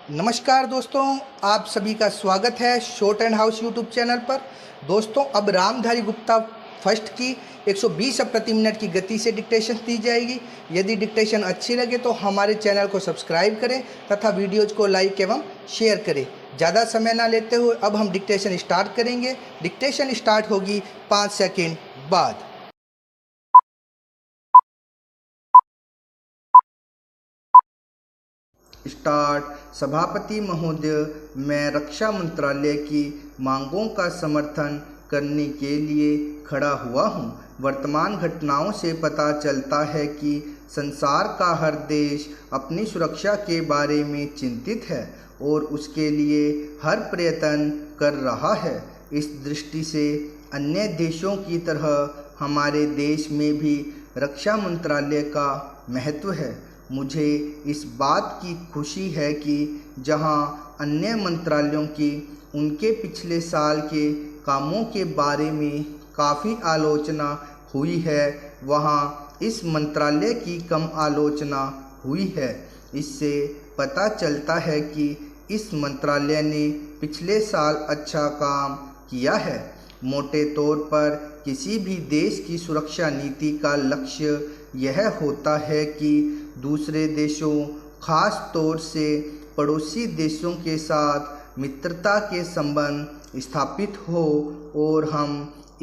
नमस्कार दोस्तों, आप सभी का स्वागत है short and house YouTube channel पर। दोस्तों, अब रामधारी गुप्ता फर्स्ट की 120 प्रति मिनट की गति से डिक्टेशन दी जाएगी। यदि डिक्टेशन अच्छी लगे तो हमारे चैनल को सब्सक्राइब करें तथा वीडियोज को लाइक एवं शेयर करें। ज़्यादा समय ना लेते हुए अब हम डिक्टेशन स्टार्ट करेंगे। डिक्टेशन स्टार्ट होगी 5 सेकेंड बाद। स्टार्ट। सभापति महोदय, मैं रक्षा मंत्रालय की मांगों का समर्थन करने के लिए खड़ा हुआ हूं। वर्तमान घटनाओं से पता चलता है कि संसार का हर देश अपनी सुरक्षा के बारे में चिंतित है और उसके लिए हर प्रयत्न कर रहा है। इस दृष्टि से अन्य देशों की तरह हमारे देश में भी रक्षा मंत्रालय का महत्व है। मुझे इस बात की खुशी है कि जहां अन्य मंत्रालयों की उनके पिछले साल के कामों के बारे में काफ़ी आलोचना हुई है, वहां इस मंत्रालय की कम आलोचना हुई है। इससे पता चलता है कि इस मंत्रालय ने पिछले साल अच्छा काम किया है। मोटे तौर पर किसी भी देश की सुरक्षा नीति का लक्ष्य यह होता है कि दूसरे देशों, खास तौर से पड़ोसी देशों के साथ मित्रता के संबंध स्थापित हो और हम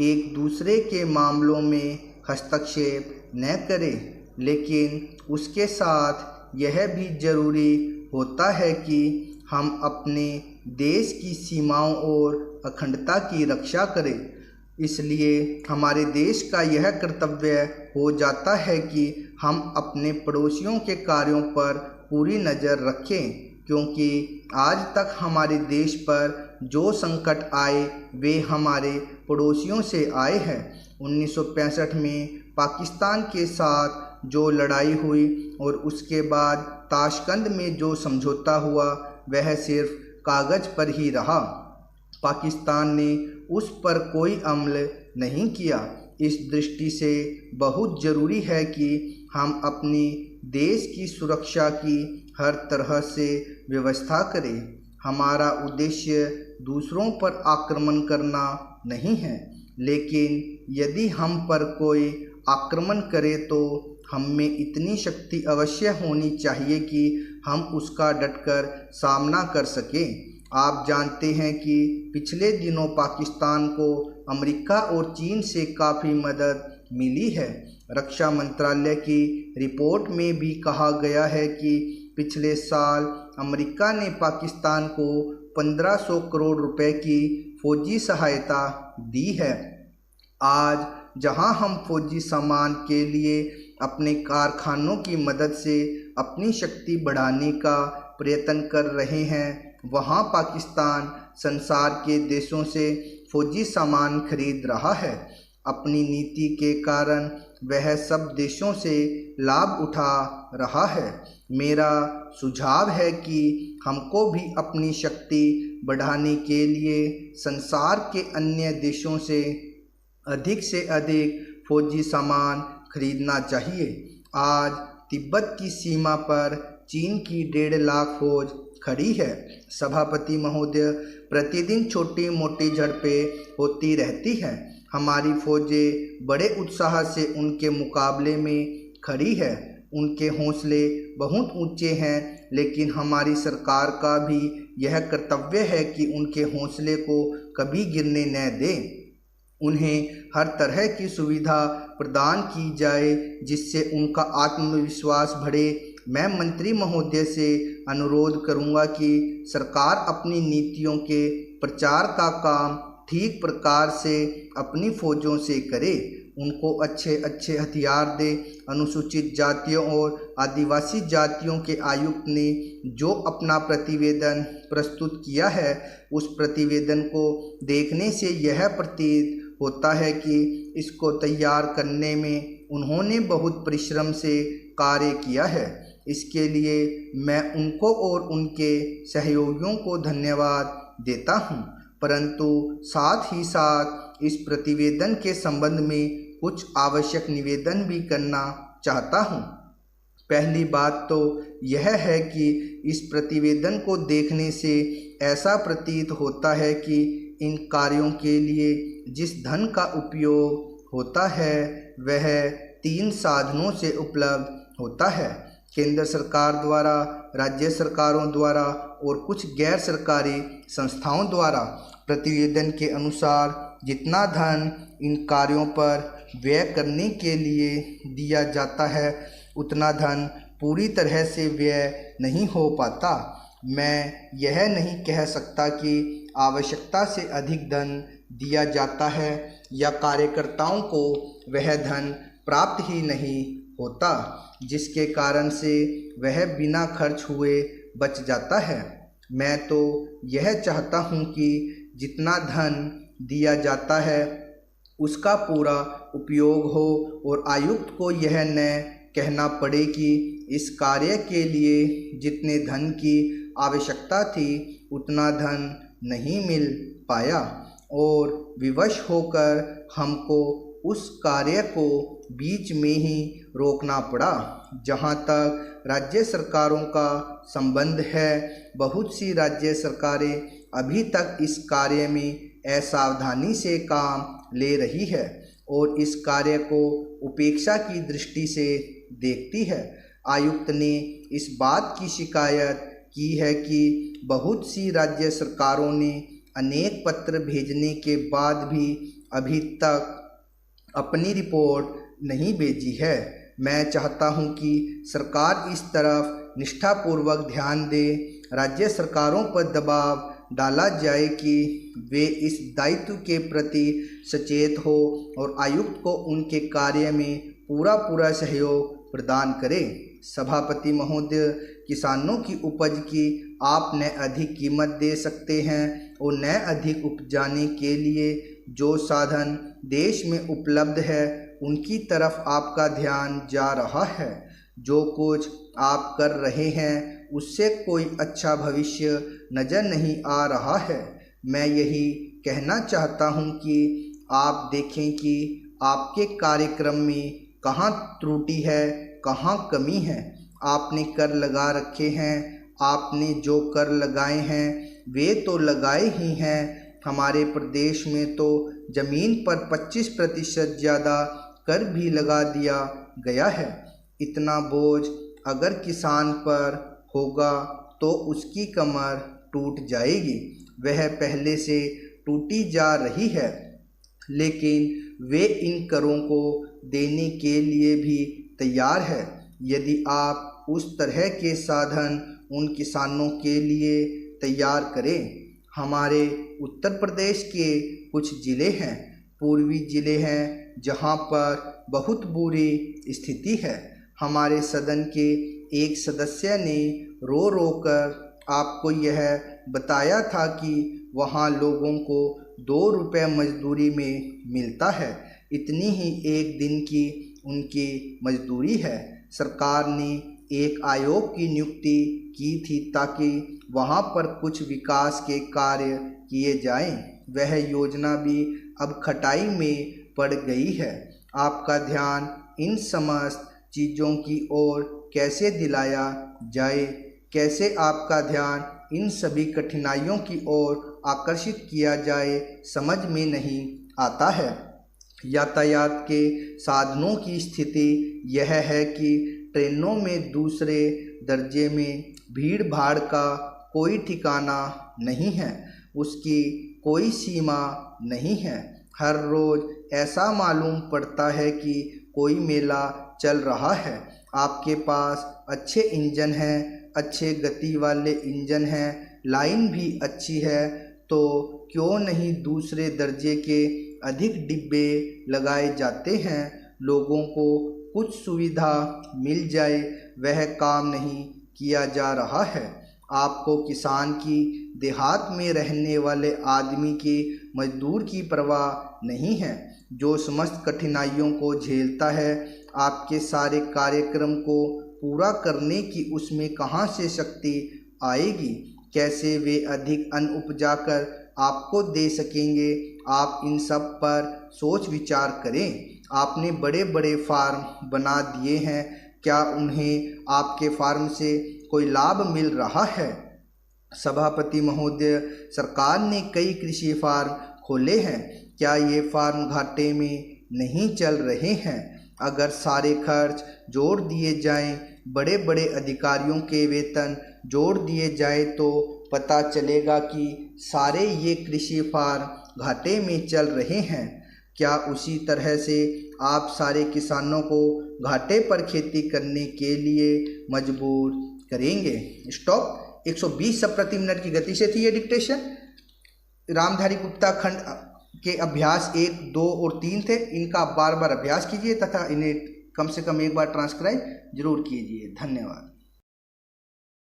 एक दूसरे के मामलों में हस्तक्षेप न करें। लेकिन उसके साथ यह भी ज़रूरी होता है कि हम अपने देश की सीमाओं और अखंडता की रक्षा करें। इसलिए हमारे देश का यह कर्तव्य हो जाता है कि हम अपने पड़ोसियों के कार्यों पर पूरी नज़र रखें, क्योंकि आज तक हमारे देश पर जो संकट आए वे हमारे पड़ोसियों से आए हैं। 1965 में पाकिस्तान के साथ जो लड़ाई हुई और उसके बाद ताशकंद में जो समझौता हुआ वह सिर्फ कागज़ पर ही रहा। पाकिस्तान ने उस पर कोई अमल नहीं किया। इस दृष्टि से बहुत ज़रूरी है कि हम अपनी देश की सुरक्षा की हर तरह से व्यवस्था करें। हमारा उद्देश्य दूसरों पर आक्रमण करना नहीं है, लेकिन यदि हम पर कोई आक्रमण करे तो हम में इतनी शक्ति अवश्य होनी चाहिए कि हम उसका डटकर सामना कर सकें। आप जानते हैं कि पिछले दिनों पाकिस्तान को अमेरिका और चीन से काफ़ी मदद मिली है। रक्षा मंत्रालय की रिपोर्ट में भी कहा गया है कि पिछले साल अमेरिका ने पाकिस्तान को 1500 करोड़ रुपए की फौजी सहायता दी है। आज जहां हम फौजी सामान के लिए अपने कारखानों की मदद से अपनी शक्ति बढ़ाने का प्रयत्न कर रहे हैं, वहां पाकिस्तान संसार के देशों से फौजी सामान खरीद रहा है। अपनी नीति के कारण वह सब देशों से लाभ उठा रहा है। मेरा सुझाव है कि हमको भी अपनी शक्ति बढ़ाने के लिए संसार के अन्य देशों से अधिक फौजी सामान खरीदना चाहिए। आज तिब्बत की सीमा पर चीन की 1.5 लाख फौज खड़ी है। सभापति महोदय, प्रतिदिन छोटी मोटी झड़पें होती रहती हैं। हमारी फौजें बड़े उत्साह से उनके मुकाबले में खड़ी है। उनके हौसले बहुत ऊंचे हैं, लेकिन हमारी सरकार का भी यह कर्तव्य है कि उनके हौसले को कभी गिरने न दें। उन्हें हर तरह की सुविधा प्रदान की जाए जिससे उनका आत्मविश्वास बढ़े। मैं मंत्री महोदय से अनुरोध करूंगा कि सरकार अपनी नीतियों के प्रचार का काम ठीक प्रकार से अपनी फौजों से करे। उनको अच्छे हथियार दे। अनुसूचित जातियों और आदिवासी जातियों के आयुक्त ने जो अपना प्रतिवेदन प्रस्तुत किया है, उस प्रतिवेदन को देखने से यह प्रतीत होता है कि इसको तैयार करने में उन्होंने बहुत परिश्रम से कार्य किया है। इसके लिए मैं उनको और उनके सहयोगियों को धन्यवाद देता हूं, परंतु साथ ही साथ इस प्रतिवेदन के संबंध में कुछ आवश्यक निवेदन भी करना चाहता हूं। पहली बात तो यह है कि इस प्रतिवेदन को देखने से ऐसा प्रतीत होता है कि इन कार्यों के लिए जिस धन का उपयोग होता है वह 3 साधनों से उपलब्ध होता है। केंद्र सरकार द्वारा, राज्य सरकारों द्वारा और कुछ गैर सरकारी संस्थाओं द्वारा। प्रतिवेदन के अनुसार जितना धन इन कार्यों पर व्यय करने के लिए दिया जाता है उतना धन पूरी तरह से व्यय नहीं हो पाता। मैं यह नहीं कह सकता कि आवश्यकता से अधिक धन दिया जाता है या कार्यकर्ताओं को वह धन प्राप्त ही नहीं होता, जिसके कारण से वह बिना खर्च हुए बच जाता है। मैं तो यह चाहता हूँ कि जितना धन दिया जाता है उसका पूरा उपयोग हो और आयुक्त को यह न कहना पड़े कि इस कार्य के लिए जितने धन की आवश्यकता थी उतना धन नहीं मिल पाया और विवश होकर हमको उस कार्य को बीच में ही रोकना पड़ा। जहाँ तक राज्य सरकारों का संबंध है, बहुत सी राज्य सरकारें अभी तक इस कार्य में असावधानी से काम ले रही है और इस कार्य को उपेक्षा की दृष्टि से देखती है। आयुक्त ने इस बात की शिकायत की है कि बहुत सी राज्य सरकारों ने अनेक पत्र भेजने के बाद भी अभी तक अपनी रिपोर्ट नहीं भेजी है। मैं चाहता हूं कि सरकार इस तरफ निष्ठापूर्वक ध्यान दे। राज्य सरकारों पर दबाव डाला जाए कि वे इस दायित्व के प्रति सचेत हो और आयुक्त को उनके कार्य में पूरा सहयोग प्रदान करें। सभापति महोदय, किसानों की उपज की आप न अधिक कीमत दे सकते हैं और न अधिक उपजाने के लिए जो साधन देश में उपलब्ध है उनकी तरफ आपका ध्यान जा रहा है। जो कुछ आप कर रहे हैं उससे कोई अच्छा भविष्य नज़र नहीं आ रहा है। मैं यही कहना चाहता हूं कि आप देखें कि आपके कार्यक्रम में कहाँ त्रुटि है, कहाँ कमी है। आपने कर लगा रखे हैं, आपने जो कर लगाए हैं वे तो लगाए ही हैं। हमारे प्रदेश में तो ज़मीन पर 25% ज़्यादा कर भी लगा दिया गया है। इतना बोझ अगर किसान पर होगा तो उसकी कमर टूट जाएगी। वह पहले से टूटी जा रही है, लेकिन वे इन करों को देने के लिए भी तैयार है। यदि आप उस तरह के साधन उन किसानों के लिए तैयार करें। हमारे उत्तर प्रदेश के कुछ ज़िले हैं, पूर्वी ज़िले हैं, जहां पर बहुत बुरी स्थिति है। हमारे सदन के एक सदस्य ने रो रो कर आपको यह बताया था कि वहां लोगों को 2 रुपये मजदूरी में मिलता है। इतनी ही एक दिन की उनकी मजदूरी है। सरकार ने एक आयोग की नियुक्ति की थी ताकि वहां पर कुछ विकास के कार्य किए जाएं। वह योजना भी अब खटाई में पड़ गई है। आपका ध्यान इन समस्त चीज़ों की ओर कैसे दिलाया जाए, कैसे आपका ध्यान इन सभी कठिनाइयों की ओर आकर्षित किया जाए, समझ में नहीं आता है। यातायात के साधनों की स्थिति यह है कि ट्रेनों में दूसरे दर्जे में भीड़ भाड़ का कोई ठिकाना नहीं है, उसकी कोई सीमा नहीं है। हर रोज़ ऐसा मालूम पड़ता है कि कोई मेला चल रहा है। आपके पास अच्छे इंजन हैं, अच्छे गति वाले इंजन हैं, लाइन भी अच्छी है, तो क्यों नहीं दूसरे दर्जे के अधिक डिब्बे लगाए जाते हैं। लोगों को कुछ सुविधा मिल जाए, वह काम नहीं किया जा रहा है। आपको किसान की, देहात में रहने वाले आदमी की, मजदूर की परवाह नहीं है, जो समस्त कठिनाइयों को झेलता है। आपके सारे कार्यक्रम को पूरा करने की उसमें कहाँ से शक्ति आएगी। कैसे वे अधिक अन्न उपजाकर आपको दे सकेंगे। आप इन सब पर सोच विचार करें। आपने बड़े बड़े फार्म बना दिए हैं, क्या उन्हें आपके फार्म से कोई लाभ मिल रहा है? सभापति महोदय, सरकार ने कई कृषि फार्म खोले हैं। क्या ये फार्म घाटे में नहीं चल रहे हैं? अगर सारे खर्च जोड़ दिए जाएं, बड़े बड़े अधिकारियों के वेतन जोड़ दिए जाएं तो पता चलेगा कि सारे ये कृषि फार्म घाटे में चल रहे हैं। क्या उसी तरह से आप सारे किसानों को घाटे पर खेती करने के लिए मजबूर करेंगे? स्टॉप। 120 शब्द प्रति मिनट की गति से थी ये डिक्टेशन। रामधारी गुप्ता खंड के अभ्यास 1, 2 और 3 थे। इनका बार बार अभ्यास कीजिए तथा इन्हें कम से कम एक बार ट्रांसक्राइब जरूर कीजिए। धन्यवाद।